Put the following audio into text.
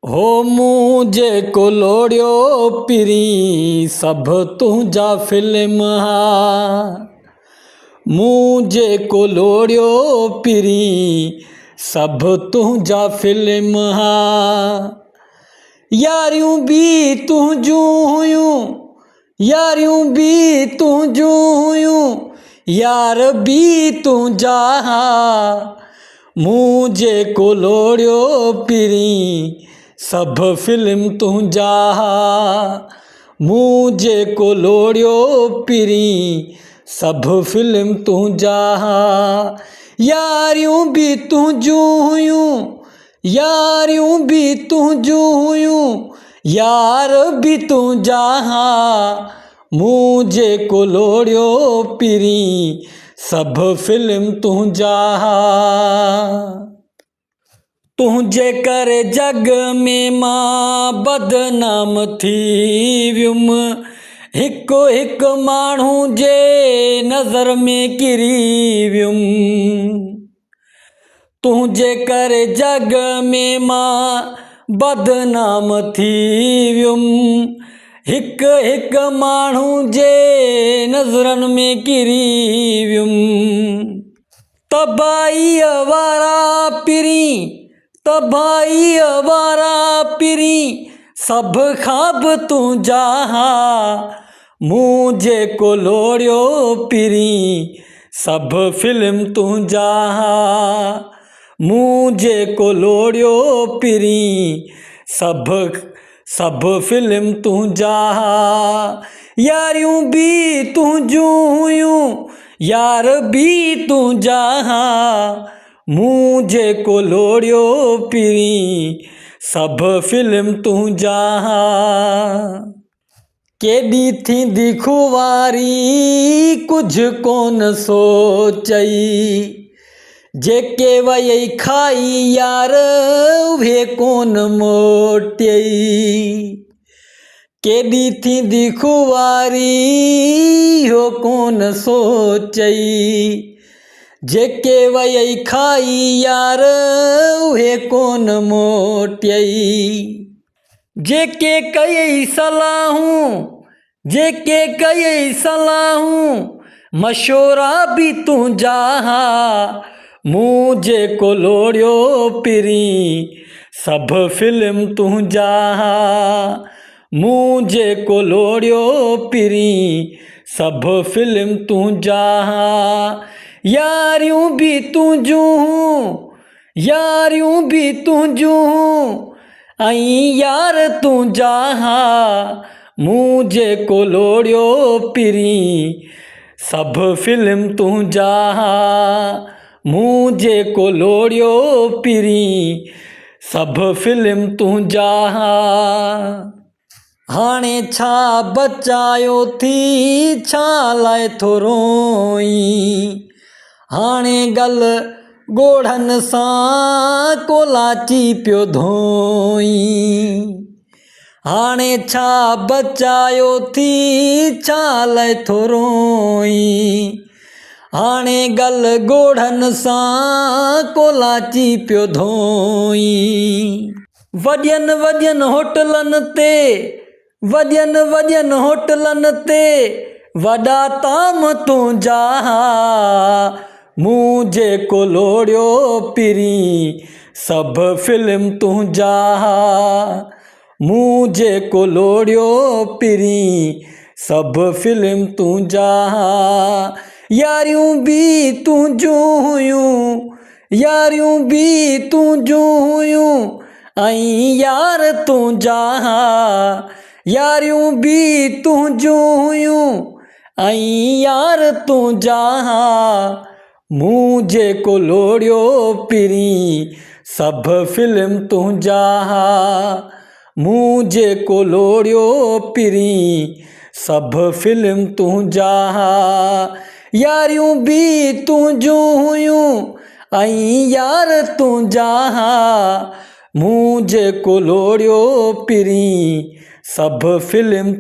हो मूं जेको लोड़ियो पिरी सभ तुंहिंजा फिल्म हा। मूं जेको लोड़ियो पिरी सभ तुंहिंजा फिल्म हा। यारियूं बि तुंहिंजूं हुयूं, यारियूं बि तुंहिंजूं हुयूं, यार बि तुंहिंजा हा। मूं जेको लोड़ियो पिरी सभ फिल्म तुंहिंजा हा। मूं जेको लोड़ियो पिरी सभ फिल्म तुंहिंजा हा। यारियूं बि तुंहिंजूं हुयूं, यारियूं बि तुंहिंजूं हुयूं, यार बि तुंहिंजा हा। मूं जेको लोड़ियो पिरी सभ फिल्म तुंहिंजा हा। तुंहिंजे करे जग में मां बदनाम थी वियुमि, हिकु हिकु माण्हू जे नज़र में किरी वियुमि। तुंहिंजे करे जग में मां बदनाम थी वियुमि, हिकु हिकु माण्हू जे नज़रनि में किरी वियुमि। तबाहीअ वारा पिरी, तबाहीअ वारा पिरी सभ ख़्वाब तुंहिंजा हा। मूं जेको लोड़ियो पिरी सभ फिल्म तुंहिंजा हा। मूं जेको लोड़ियो पिरी सभ फिल्म तुंहिंजा हा। यारियूं बि तुंहिंजूं हुयूं, यार बि तुंहिंजा हा। मूं जेको लोड़ियो पिरी सभ फिल्म तुंहिंजा हा। केॾी थींदी खुवारी कुझु कोन सोचई, जेके वई खाई यार उहे कोन मोटियई। केॾी थींदी खुवारी हो कोन सोचई, जेके वई खाई यार उहे कोन मोटियई। जेके कयई सलाहूं, जेके कयई सलाहूं, मशवरा बि तुंहिंजा हा। मूं जेको लोड़ियो पिरी सभ फिल्म तुंहिंजा हा। मूं जेको लोड़ियो पिरी सभ फिल्म तुंहिंजा हा। यारियूं बि तुंहिंजूं हुं, यारियूं बि तुंहिंजूं हुं, ऐं यार तुंहिंजा हा। मूं जेको लोड़ियो पिरी सभ फिल्म तुंहिंजा हा। मूं जेको लोड़ियो पिरी सभ फिल्म तुंहिंजा हा। हाणे छा बचायो थी, छा लाइ थो रोईं। हाणे गल ॻोढ़नि सां कोलाची पियो धोईं। हाणे छा बचायो थी, छा लाइ थो रोईं। हाणे गल ॻोढ़नि सां कोलाची पियो धोईं। वॾियुनि वॾियुनि होटलनि ते, वॾियुनि वॾियुनि होटलनि ते वॾा ताम तुंहिंजा हा। मूं जेको लोड़ियो पिरी सभ फिल्म तुंहिंजा हा। मूं जेको लोड़ियो पिरी सभ फिल्म तुंहिंजा हा। यारियूं बि तुंहिंजूं हुयूं, यारियूं बि तुंहिंजूं हुयूं, ऐं यार तुंहिंजा हा। यारियूं बि तुंहिंजूं हुयूं, ऐं यार तुंहिंजा हा। मूं जेको लोड़ियो पिरी सभ फिल्म तुंहिंजा हा। मूं जेको लोड़ियो पिरी सभ फिल्म तुंहिंजा हा। यारियूं बि तुंहिंजूं हुयूं, ऐं यार तुंहिंजा हा। मूं जेको लोड़ियो पिरी सभ फिल्म